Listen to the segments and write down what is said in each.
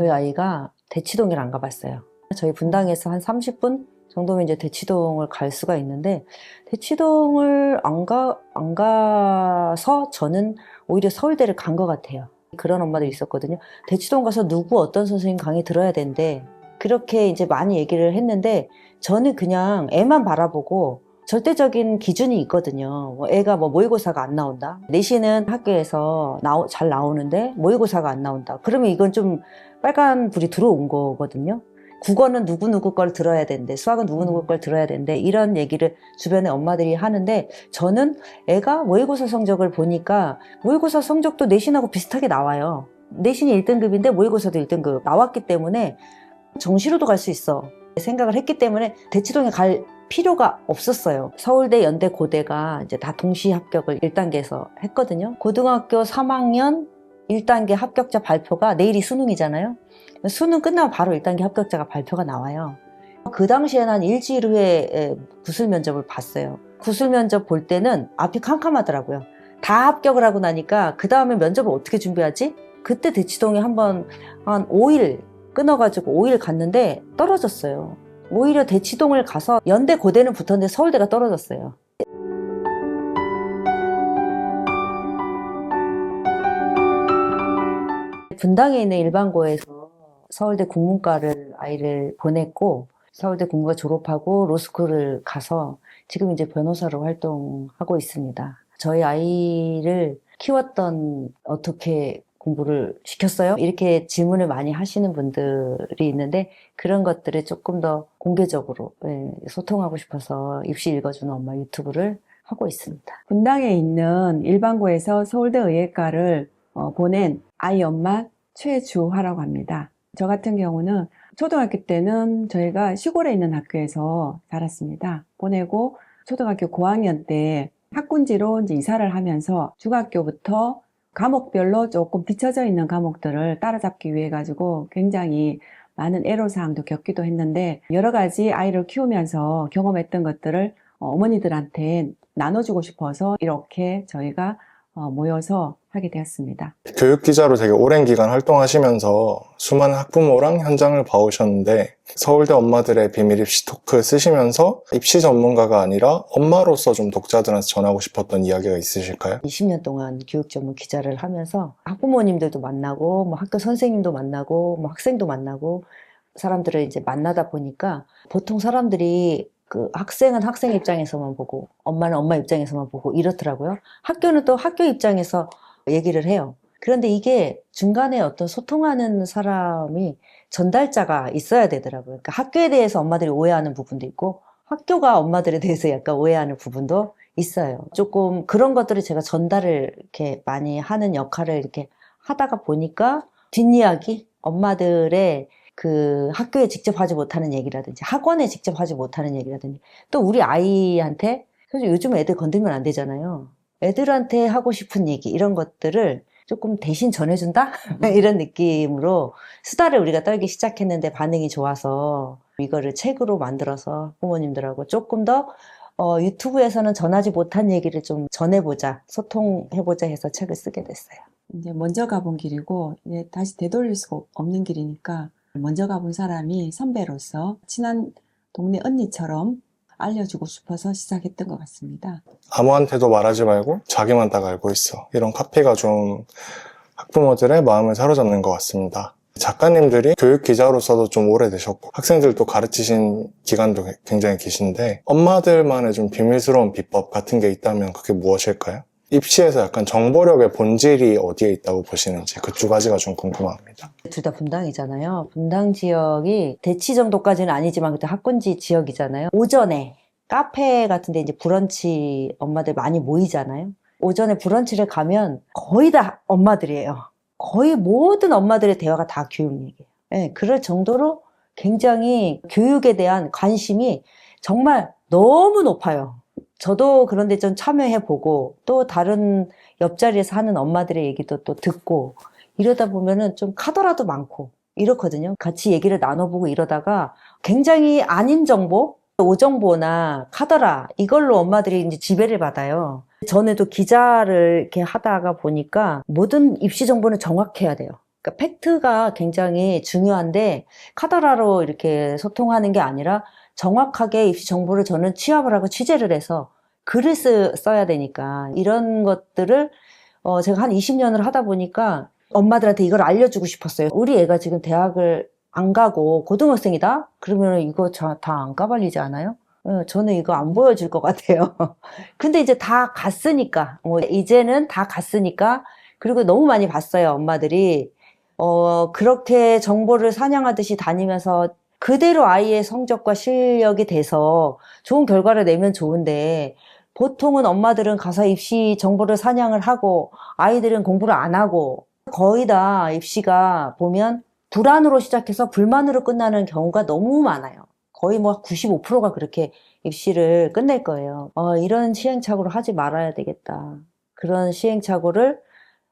저희 아이가 대치동을 안 가봤어요. 저희 분당에서 한 30분 정도면 이제 대치동을 갈 수가 있는데, 대치동을 안 가서 저는 오히려 서울대를 간 것 같아요. 그런 엄마들이 있었거든요. 대치동 가서 누구 어떤 선생님 강의 들어야 되는데, 그렇게 이제 많이 얘기를 했는데, 저는 그냥 애만 바라보고 절대적인 기준이 있거든요. 애가 뭐 모의고사가 안 나온다. 내신은 학교에서 잘 나오는데 모의고사가 안 나온다. 그러면 이건 좀 빨간 불이 들어온 거거든요. 국어는 누구누구 걸 들어야 되는데, 수학은 누구누구 걸 들어야 되는데, 이런 얘기를 주변에 엄마들이 하는데, 저는 애가 모의고사 성적을 보니까 모의고사 성적도 내신하고 비슷하게 나와요. 내신이 1등급인데 모의고사도 1등급 나왔기 때문에 정시로도 갈 수 있어 생각을 했기 때문에 대치동에 갈 필요가 없었어요. 서울대, 연대, 고대가 이제 다 동시 합격을 1단계에서 했거든요. 고등학교 3학년 1단계 합격자 발표가 내일이 수능이잖아요. 수능 끝나면 바로 1단계 합격자가 발표가 나와요. 그 당시에는 한 일주일 후에 구술 면접을 봤어요. 구술 면접 볼 때는 앞이 캄캄하더라고요. 다 합격을 하고 나니까 그 다음에 면접을 어떻게 준비하지? 그때 대치동에 한번 한 5일 끊어가지고 5일 갔는데 떨어졌어요. 오히려 대치동을 가서 연대 고대는 붙었는데 서울대가 떨어졌어요. 분당에 있는 일반고에서 서울대 국문과를 아이를 보냈고, 서울대 국문과 졸업하고 로스쿨을 가서 지금 이제 변호사로 활동하고 있습니다. 저희 아이를 키웠던 어떻게 공부를 시켰어요? 이렇게 질문을 많이 하시는 분들이 있는데, 그런 것들을 조금 더 공개적으로 소통하고 싶어서 입시 읽어주는 엄마 유튜브를 하고 있습니다. 분당에 있는 일반고에서 서울대 의예과를 보낸 아이 엄마 최주화라고 합니다. 저 같은 경우는 초등학교 때는 저희가 시골에 있는 학교에서 살았습니다. 보내고 초등학교 고학년 때 학군지로 이제 이사를 하면서 중학교부터 과목별로 조금 뒤쳐져 있는 과목들을 따라잡기 위해 가지고 굉장히 많은 애로사항도 겪기도 했는데, 여러 가지 아이를 키우면서 경험했던 것들을 어머니들한테 나눠주고 싶어서 이렇게 저희가 모여서 하게 되었습니다. 교육기자로 되게 오랜 기간 활동하시면서 수많은 학부모랑 현장을 봐오셨는데, 서울대 엄마들의 비밀 입시 토크 쓰시면서 입시 전문가가 아니라 엄마로서 좀 독자들한테 전하고 싶었던 이야기가 있으실까요? 20년 동안 교육 전문 기자를 하면서 학부모님들도 만나고, 뭐 학교 선생님도 만나고, 뭐 학생도 만나고, 사람들을 이제 만나다 보니까 보통 사람들이 그 학생은 학생 입장에서만 보고, 엄마는 엄마 입장에서만 보고 이렇더라고요. 학교는 또 학교 입장에서 얘기를 해요. 그런데 이게 중간에 어떤 소통하는 사람이 전달자가 있어야 되더라고요. 그러니까 학교에 대해서 엄마들이 오해하는 부분도 있고, 학교가 엄마들에 대해서 약간 오해하는 부분도 있어요. 조금 그런 것들을 제가 전달을 이렇게 많이 하는 역할을 이렇게 하다가 보니까, 뒷이야기, 엄마들의 그 학교에 직접 하지 못하는 얘기라든지 학원에 직접 하지 못하는 얘기라든지, 또 우리 아이한테, 사실 요즘 애들 건들면 안 되잖아요. 애들한테 하고 싶은 얘기, 이런 것들을 조금 대신 전해준다? 이런 느낌으로 수다를 우리가 떨기 시작했는데 반응이 좋아서 이거를 책으로 만들어서 부모님들하고 조금 더 유튜브에서는 전하지 못한 얘기를 좀 전해보자, 소통해보자 해서 책을 쓰게 됐어요. 이제 먼저 가본 길이고 이제 다시 되돌릴 수가 없는 길이니까, 먼저 가본 사람이 선배로서 친한 동네 언니처럼 알려주고 싶어서 시작했던 것 같습니다. 아무한테도 말하지 말고 자기만 딱 알고 있어. 이런 카피가 좀 학부모들의 마음을 사로잡는 것 같습니다. 작가님들이 교육기자로서도 좀 오래되셨고 학생들도 가르치신 기간도 굉장히 기신데, 엄마들만의 좀 비밀스러운 비법 같은 게 있다면 그게 무엇일까요? 입시에서 약간 정보력의 본질이 어디에 있다고 보시는지 그 두 가지가 좀 궁금합니다. 둘 다 분당이잖아요. 분당 지역이 대치 정도까지는 아니지만 그때 학군지 지역이잖아요. 오전에 카페 같은 데 이제 브런치 엄마들 많이 모이잖아요. 오전에 브런치를 가면 거의 다 엄마들이에요. 거의 모든 엄마들의 대화가 다 교육 얘기예요. 네, 그럴 정도로 굉장히 교육에 대한 관심이 정말 너무 높아요. 저도 그런데 좀 참여해보고, 또 다른 옆자리에서 하는 엄마들의 얘기도 또 듣고, 이러다 보면은 좀 카더라도 많고 이렇거든요. 같이 얘기를 나눠보고 이러다가 굉장히 아닌 정보, 오정보나 카더라, 이걸로 엄마들이 이제 지배를 받아요. 전에도 기자를 이렇게 하다가 보니까 모든 입시 정보는 정확해야 돼요. 그러니까 팩트가 굉장히 중요한데 카더라로 이렇게 소통하는 게 아니라 정확하게 입시 정보를 저는 취합을 하고 취재를 해서 글을 써야 되니까 이런 것들을 제가 한 20년을 하다 보니까 엄마들한테 이걸 알려주고 싶었어요. 우리 애가 지금 대학을 안 가고 고등학생이다? 그러면 이거 다 안 까발리지 않아요? 저는 이거 안 보여줄 것 같아요. 근데 이제 다 갔으니까, 이제는 다 갔으니까, 그리고 너무 많이 봤어요, 엄마들이. 그렇게 정보를 사냥하듯이 다니면서 그대로 아이의 성적과 실력이 돼서 좋은 결과를 내면 좋은데, 보통은 엄마들은 가서 입시 정보를 사냥을 하고, 아이들은 공부를 안 하고, 거의 다 입시가 보면 불안으로 시작해서 불만으로 끝나는 경우가 너무 많아요. 거의 뭐 95%가 그렇게 입시를 끝낼 거예요. 이런 시행착오를 하지 말아야 되겠다. 그런 시행착오를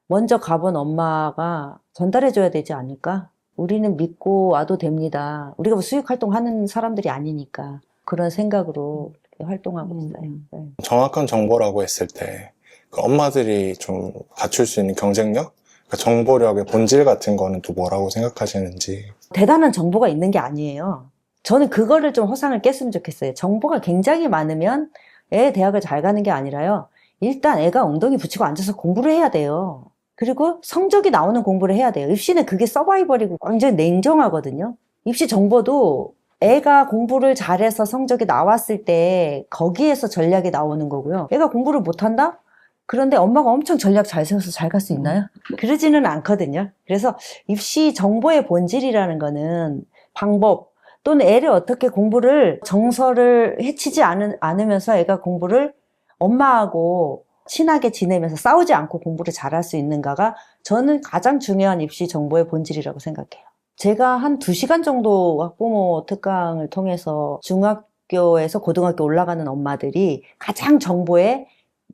먼저 가본 엄마가 전달해줘야 되지 않을까? 우리는 믿고 와도 됩니다. 우리가 뭐 수익활동 하는 사람들이 아니니까. 그런 생각으로 이렇게 활동하고 있어요. 네. 정확한 정보라고 했을 때 그 엄마들이 좀 갖출 수 있는 경쟁력? 그러니까 정보력의 본질 같은 거는 또 뭐라고 생각하시는지. 대단한 정보가 있는 게 아니에요. 저는 그거를 좀 허상을 깼으면 좋겠어요. 정보가 굉장히 많으면 애 대학을 잘 가는 게 아니라요. 일단 애가 엉덩이 붙이고 앉아서 공부를 해야 돼요. 그리고 성적이 나오는 공부를 해야 돼요. 입시는 그게 서바이벌이고 완전히 냉정하거든요. 입시 정보도 애가 공부를 잘해서 성적이 나왔을 때 거기에서 전략이 나오는 거고요. 애가 공부를 못한다? 그런데 엄마가 엄청 전략 잘 세워서 잘 갈 수 있나요? 그러지는 않거든요. 그래서 입시 정보의 본질이라는 거는 방법 또는 애를 어떻게 공부를 정서를 해치지 않으면서 애가 공부를 엄마하고 친하게 지내면서 싸우지 않고 공부를 잘할 수 있는가가 저는 가장 중요한 입시 정보의 본질이라고 생각해요. 제가 한 2시간 정도 학부모 특강을 통해서 중학교에서 고등학교 올라가는 엄마들이 가장 정보에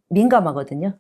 민감하거든요.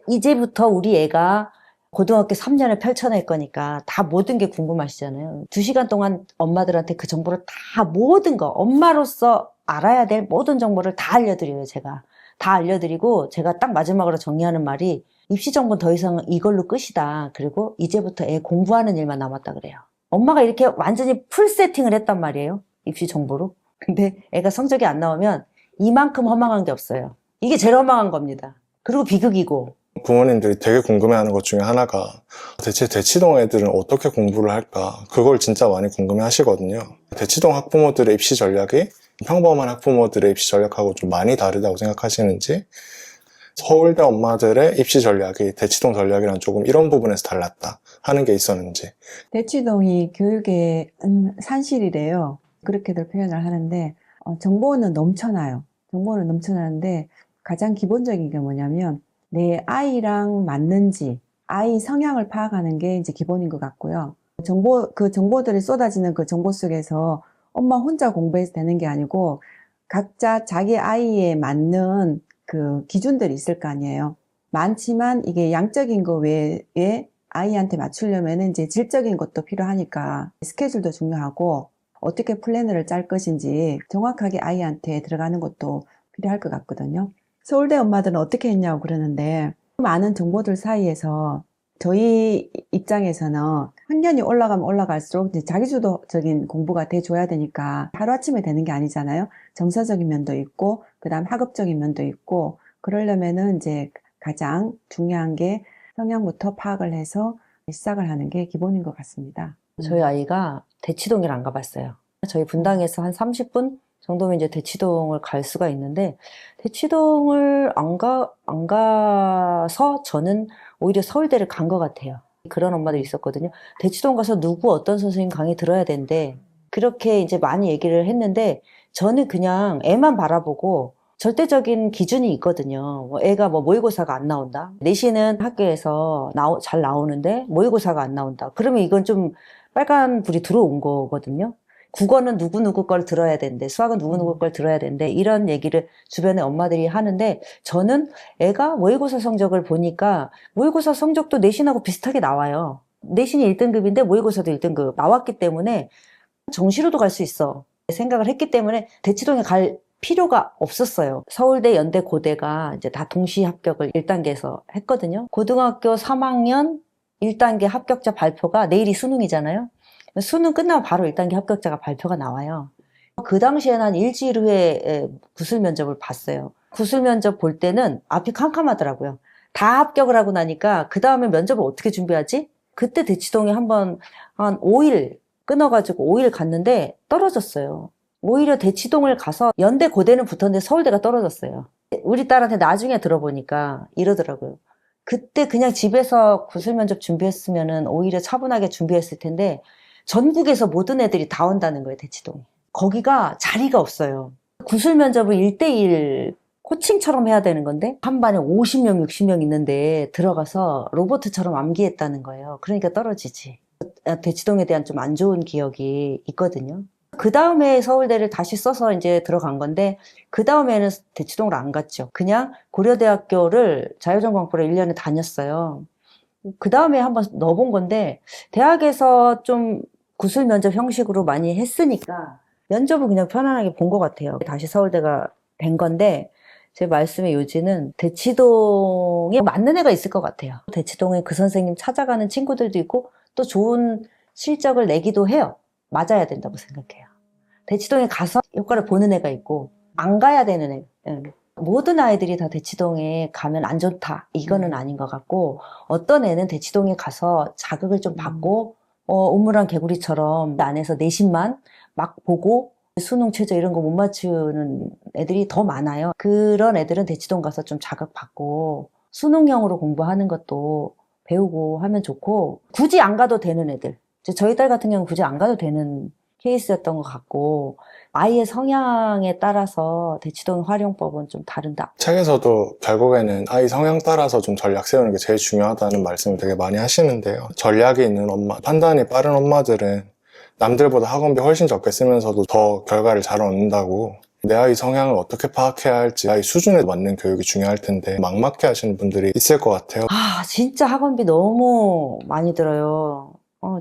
이제부터 우리 애가 고등학교 3년을 펼쳐낼 거니까 다 모든 게 궁금하시잖아요. 2시간 동안 엄마들한테 그 정보를 다 모든 거, 엄마로서 알아야 될 모든 정보를 다 알려드려요, 제가. 다 알려드리고 제가 딱 마지막으로 정리하는 말이 입시 정보는 더 이상 이걸로 끝이다. 그리고 이제부터 애 공부하는 일만 남았다 그래요. 엄마가 이렇게 완전히 풀 세팅을 했단 말이에요. 입시 정보로. 근데 애가 성적이 안 나오면 이만큼 허망한 게 없어요. 이게 제일 허망한 겁니다. 그리고 비극이고. 부모님들이 되게 궁금해하는 것 중에 하나가 대체 대치동 애들은 어떻게 공부를 할까? 그걸 진짜 많이 궁금해하시거든요. 대치동 학부모들의 입시 전략이 평범한 학부모들의 입시 전략하고 좀 많이 다르다고 생각하시는지, 서울대 엄마들의 입시 전략이 대치동 전략이랑 조금 이런 부분에서 달랐다 하는 게 있었는지. 대치동이 교육의 산실이래요. 그렇게들 표현을 하는데 정보는 넘쳐나요. 정보는 넘쳐나는데 가장 기본적인 게 뭐냐면 내 아이랑 맞는지 아이 성향을 파악하는 게 이제 기본인 것 같고요. 그 정보들이 쏟아지는 그 정보 속에서 엄마 혼자 공부해서 되는 게 아니고 각자 자기 아이에 맞는 그 기준들이 있을 거 아니에요. 많지만 이게 양적인 거 외에 아이한테 맞추려면 이제 질적인 것도 필요하니까 스케줄도 중요하고 어떻게 플랜을 짤 것인지 정확하게 아이한테 들어가는 것도 필요할 것 같거든요. 서울대 엄마들은 어떻게 했냐고 그러는데 많은 정보들 사이에서 저희 입장에서는 학년이 올라가면 올라갈수록 이제 자기주도적인 공부가 돼줘야 되니까 하루아침에 되는 게 아니잖아요. 정서적인 면도 있고 그다음 학업적인 면도 있고 그러려면은 이제 가장 중요한 게 성향부터 파악을 해서 시작을 하는 게 기본인 것 같습니다. 저희 아이가 대치동을 안 가봤어요. 저희 분당에서 한 30분 정도면 이제 대치동을 갈 수가 있는데 대치동을 안 가서 저는 오히려 서울대를 간 것 같아요. 그런 엄마들이 있었거든요. 대치동 가서 누구 어떤 선생님 강의 들어야 되는데 그렇게 이제 많이 얘기를 했는데 저는 그냥 애만 바라보고 절대적인 기준이 있거든요. 애가 모의고사가 안 나온다. 내신은 학교에서 잘 나오는데 모의고사가 안 나온다. 그러면 이건 좀 빨간 불이 들어온 거거든요. 국어는 누구누구 걸 들어야 되는데 수학은 누구누구 걸 들어야 되는데 이런 얘기를 주변에 엄마들이 하는데 저는 애가 모의고사 성적을 보니까 모의고사 성적도 내신하고 비슷하게 나와요. 내신이 1등급인데 모의고사도 1등급 나왔기 때문에 정시로도 갈 수 있어 생각을 했기 때문에 대치동에 갈 필요가 없었어요. 서울대, 연대, 고대가 이제 다 동시 합격을 1단계에서 했거든요. 고등학교 3학년 1단계 합격자 발표가 내일이 수능이잖아요. 수능 끝나면 바로 1단계 합격자가 발표가 나와요. 그 당시에는 한 일주일 후에 구술 면접을 봤어요. 구술 면접 볼 때는 앞이 캄캄하더라고요. 다 합격을 하고 나니까 그 다음에 면접을 어떻게 준비하지? 그때 대치동에 한번 한 5일 끊어가지고 5일 갔는데 떨어졌어요. 오히려 대치동을 가서 연대 고대는 붙었는데 서울대가 떨어졌어요. 우리 딸한테 나중에 들어보니까 이러더라고요. 그때 그냥 집에서 구술 면접 준비했으면은 오히려 차분하게 준비했을 텐데 전국에서 모든 애들이 다 온다는 거예요, 대치동에. 거기가 자리가 없어요. 구술 면접을 1대1 코칭처럼 해야 되는 건데 한 반에 50명, 60명 있는데 들어가서 로봇처럼 암기했다는 거예요. 그러니까 떨어지지. 대치동에 대한 좀 안 좋은 기억이 있거든요. 그 다음에 서울대를 다시 써서 이제 들어간 건데 그 다음에는 대치동을 안 갔죠. 그냥 고려대학교를 자유전공학부를 1년에 다녔어요. 그 다음에 한번 넣어본 건데 대학에서 좀 구술 면접 형식으로 많이 했으니까 면접을 그냥 편안하게 본 것 같아요. 다시 서울대가 된 건데 제 말씀의 요지는 대치동에 맞는 애가 있을 것 같아요. 대치동에 그 선생님 찾아가는 친구들도 있고 또 좋은 실적을 내기도 해요. 맞아야 된다고 생각해요. 대치동에 가서 효과를 보는 애가 있고 안 가야 되는 애. 모든 아이들이 다 대치동에 가면 안 좋다. 이거는 아닌 것 같고 어떤 애는 대치동에 가서 자극을 좀 받고 우물안 개구리처럼 안에서 내신만 막 보고 수능 최저 이런 거 못 맞추는 애들이 더 많아요. 그런 애들은 대치동 가서 좀 자극받고 수능형으로 공부하는 것도 배우고 하면 좋고 굳이 안 가도 되는 애들. 저희 딸 같은 경우는 굳이 안 가도 되는 케이스였던 것 같고 아이의 성향에 따라서 대치동 활용법은 좀 다른다. 책에서도 결국에는 아이 성향 따라서 좀 전략 세우는 게 제일 중요하다는 말씀을 되게 많이 하시는데요. 전략이 있는 엄마, 판단이 빠른 엄마들은 남들보다 학원비 훨씬 적게 쓰면서도 더 결과를 잘 얻는다고. 내 아이 성향을 어떻게 파악해야 할지 아이 수준에 맞는 교육이 중요할 텐데 막막해 하시는 분들이 있을 것 같아요. 진짜 학원비 너무 많이 들어요.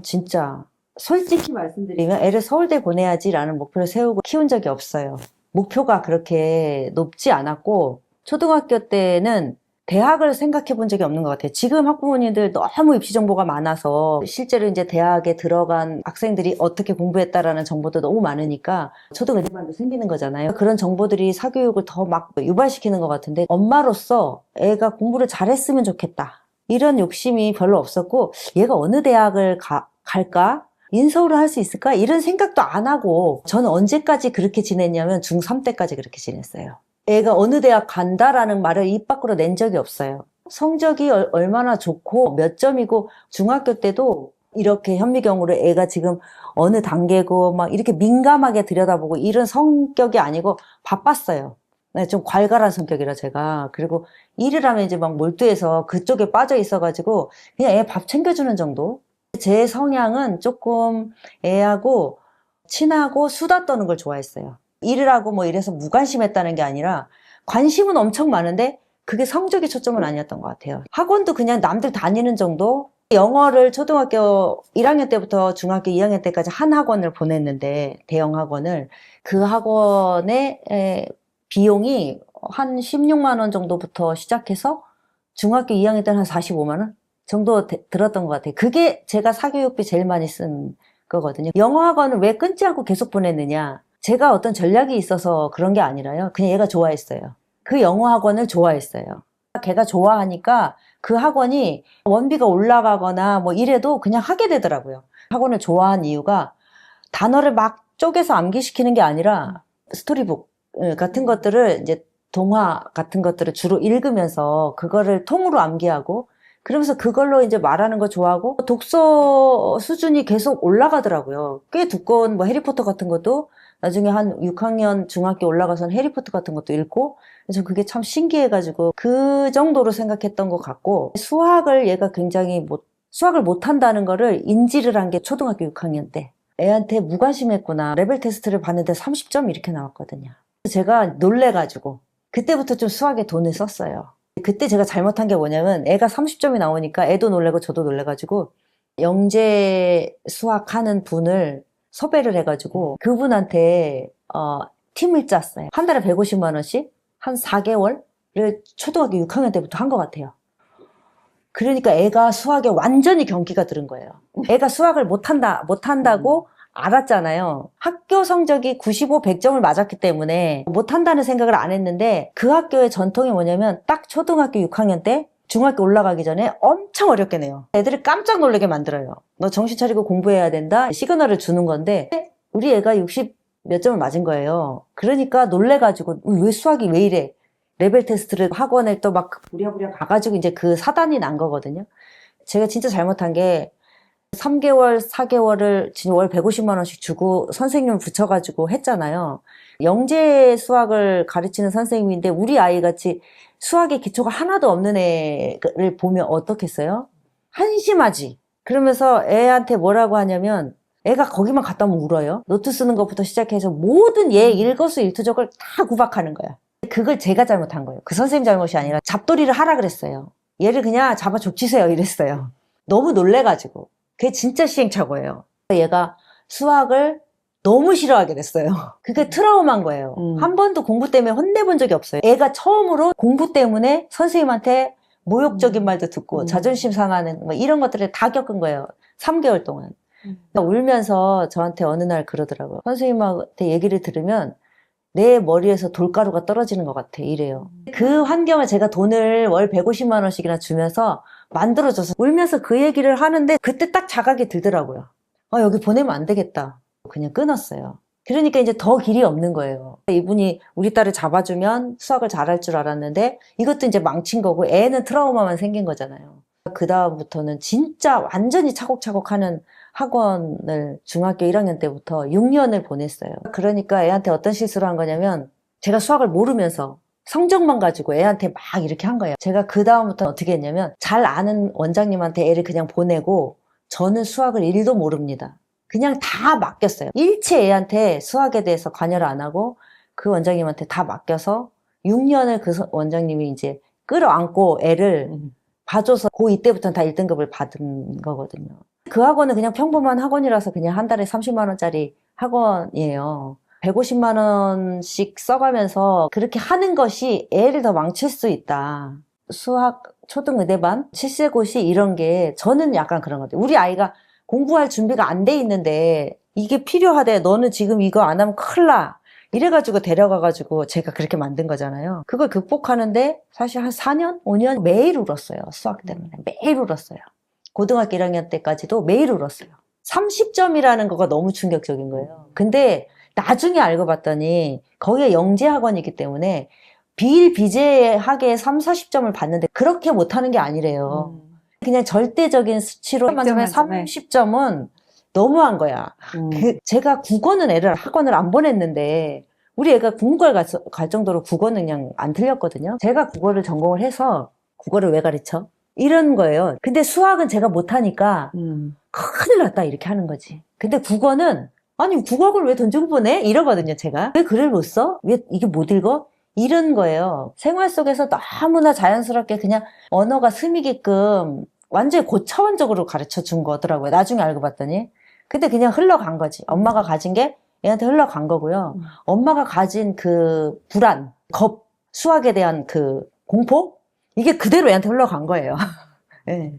진짜. 솔직히 말씀드리면 애를 서울대 보내야지라는 목표를 세우고 키운 적이 없어요. 목표가 그렇게 높지 않았고 초등학교 때는 대학을 생각해 본 적이 없는 것 같아요. 지금 학부모님들 너무 입시 정보가 많아서 실제로 이제 대학에 들어간 학생들이 어떻게 공부했다라는 정보도 너무 많으니까 초등의대반도 생기는 거잖아요. 그런 정보들이 사교육을 더 막 유발시키는 것 같은데 엄마로서 애가 공부를 잘했으면 좋겠다. 이런 욕심이 별로 없었고 얘가 어느 대학을 갈까? 인서울을 할 수 있을까? 이런 생각도 안 하고 저는 언제까지 그렇게 지냈냐면 중3 때까지 그렇게 지냈어요. 애가 어느 대학 간다라는 말을 입 밖으로 낸 적이 없어요. 성적이 얼마나 좋고 몇 점이고 중학교 때도 이렇게 현미경으로 애가 지금 어느 단계고 막 이렇게 민감하게 들여다보고 이런 성격이 아니고 바빴어요. 좀 괄괄한 성격이라 제가. 그리고 일을 하면 이제 막 몰두해서 그쪽에 빠져 있어가지고 그냥 애 밥 챙겨주는 정도? 제 성향은 조금 애하고 친하고 수다 떠는 걸 좋아했어요. 일을 하고 뭐 이래서 무관심했다는 게 아니라 관심은 엄청 많은데 그게 성적이 초점은 아니었던 것 같아요. 학원도 그냥 남들 다니는 정도? 영어를 초등학교 1학년 때부터 중학교 2학년 때까지 한 학원을 보냈는데 대형 학원을 그 학원의 비용이 한 16만 원 정도부터 시작해서 중학교 2학년 때는 한 45만 원 정도 들었던 것 같아요. 그게 제가 사교육비 제일 많이 쓴 거거든요. 영어 학원을 왜 끊지 않고 계속 보냈느냐? 제가 어떤 전략이 있어서 그런 게 아니라요. 그냥 얘가 좋아했어요. 그 영어 학원을 좋아했어요. 걔가 좋아하니까 그 학원이 원비가 올라가거나 뭐 이래도 그냥 하게 되더라고요. 학원을 좋아한 이유가 단어를 막 쪼개서 암기시키는 게 아니라 스토리북 같은 것들을 이제 동화 같은 것들을 주로 읽으면서 그거를 통으로 암기하고 그러면서 그걸로 이제 말하는 거 좋아하고 독서 수준이 계속 올라가더라고요. 꽤 두꺼운 뭐 해리포터 같은 것도 나중에 한 6학년 중학교 올라가서는 해리포터 같은 것도 읽고 그래서 그게 참 신기해가지고 그 정도로 생각했던 것 같고 수학을 얘가 굉장히 수학을 못한다는 거를 인지를 한 게 초등학교 6학년 때 애한테 무관심했구나. 레벨 테스트를 봤는데 30점 이렇게 나왔거든요. 제가 놀래가지고 그때부터 좀 수학에 돈을 썼어요. 그때 제가 잘못한 게 뭐냐면 애가 30점이 나오니까 애도 놀래고 저도 놀래가지고 영재 수학하는 분을 섭외를 해가지고 그분한테 팀을 짰어요. 한 달에 150만 원씩 한 4개월을 초등학교 6학년 때부터 한 것 같아요. 그러니까 애가 수학에 완전히 경기가 들은 거예요. 애가 수학을 못한다고 알았잖아요. 학교 성적이 95, 100점을 맞았기 때문에 못한다는 생각을 안 했는데 그 학교의 전통이 뭐냐면 딱 초등학교 6학년 때 중학교 올라가기 전에 엄청 어렵게 내요. 애들을 깜짝 놀라게 만들어요. 너 정신 차리고 공부해야 된다. 시그널을 주는 건데 우리 애가 60 몇 점을 맞은 거예요. 그러니까 놀래가지고 왜 수학이 왜 이래? 레벨 테스트를 학원에 또 막 부랴부랴 가가지고 이제 그 사단이 난 거거든요. 제가 진짜 잘못한 게 3개월, 4개월을 지금 월 150만 원씩 주고 선생님을 붙여가지고 했잖아요. 영재 수학을 가르치는 선생님인데 우리 아이 같이 수학의 기초가 하나도 없는 애를 보면 어떻겠어요? 한심하지. 그러면서 애한테 뭐라고 하냐면 애가 거기만 갔다 오면 울어요. 노트 쓰는 것부터 시작해서 모든 얘 일거수일투족을 다 구박하는 거야. 그걸 제가 잘못한 거예요. 그 선생님 잘못이 아니라 잡돌이를 하라 그랬어요. 얘를 그냥 잡아 족치세요 이랬어요. 너무 놀래가지고. 그게 진짜 시행착오예요. 얘가 수학을 너무 싫어하게 됐어요. 그게 트라우마인 거예요. 한 번도 공부 때문에 혼내본 적이 없어요. 애가 처음으로 공부 때문에 선생님한테 모욕적인 말도 듣고 자존심 상하는 뭐 이런 것들을 다 겪은 거예요. 3개월 동안. 울면서 저한테 어느 날 그러더라고요. 선생님한테 얘기를 들으면 내 머리에서 돌가루가 떨어지는 것 같아 이래요. 그 환경을 제가 돈을 월 150만 원씩이나 주면서 만들어줘서 울면서 그 얘기를 하는데 그때 딱 자각이 들더라고요. 여기 보내면 안 되겠다. 그냥 끊었어요. 그러니까 이제 더 길이 없는 거예요. 이분이 우리 딸을 잡아주면 수학을 잘할 줄 알았는데 이것도 이제 망친 거고 애는 트라우마만 생긴 거잖아요. 그 다음부터는 진짜 완전히 차곡차곡 하는 학원을 중학교 1학년 때부터 6년을 보냈어요. 그러니까 애한테 어떤 실수를 한 거냐면 제가 수학을 모르면서 성적만 가지고 애한테 막 이렇게 한 거예요. 제가 그 다음부터 어떻게 했냐면 잘 아는 원장님한테 애를 그냥 보내고 저는 수학을 1도 모릅니다. 그냥 다 맡겼어요. 일체 애한테 수학에 대해서 관여를 안 하고 그 원장님한테 다 맡겨서 6년을 그 원장님이 이제 끌어안고 애를 봐줘서 고2 때부터는 다 1등급을 받은 거거든요. 그 학원은 그냥 평범한 학원이라서 그냥 한 달에 30만 원짜리 학원이에요. 150만 원씩 써가면서 그렇게 하는 것이 애를 더 망칠 수 있다. 수학 초등의대반, 7세고시 이런 게 저는 약간 그런 것 같아요. 우리 아이가 공부할 준비가 안 돼 있는데 이게 필요하대. 너는 지금 이거 안 하면 큰일 나. 이래가지고 데려가가지고 제가 그렇게 만든 거잖아요. 그걸 극복하는데 사실 한 4년, 5년 매일 울었어요. 수학 때문에. 매일 울었어요. 고등학교 1학년 때까지도 매일 울었어요. 30점이라는 거가 너무 충격적인 거예요. 근데 나중에 알고 봤더니 거기에 영재학원이기 때문에 비일비재하게 3, 40점을 받는데 그렇게 못하는 게 아니래요. 그냥 절대적인 수치로 만점에 30점은 너무한 거야. 제가 국어는 애를 학원을 안 보냈는데 우리 애가 국문과를 갈 정도로 국어는 그냥 안 틀렸거든요. 제가 국어를 전공을 해서 국어를 왜 가르쳐? 이런 거예요. 근데 수학은 제가 못하니까 큰일 났다 이렇게 하는 거지. 근데 국어는 아니 국어학을 왜 돈 주고 보내? 이러거든요 제가. 왜 글을 못 써? 왜 이게 못 읽어? 이런 거예요. 생활 속에서 너무나 자연스럽게 그냥 언어가 스미게끔 완전히 고차원적으로 가르쳐 준 거더라고요. 나중에 알고 봤더니. 근데 그냥 흘러간 거지. 엄마가 가진 게 애한테 흘러간 거고요. 엄마가 가진 그 불안, 겁, 수학에 대한 그 공포? 이게 그대로 애한테 흘러간 거예요. 네.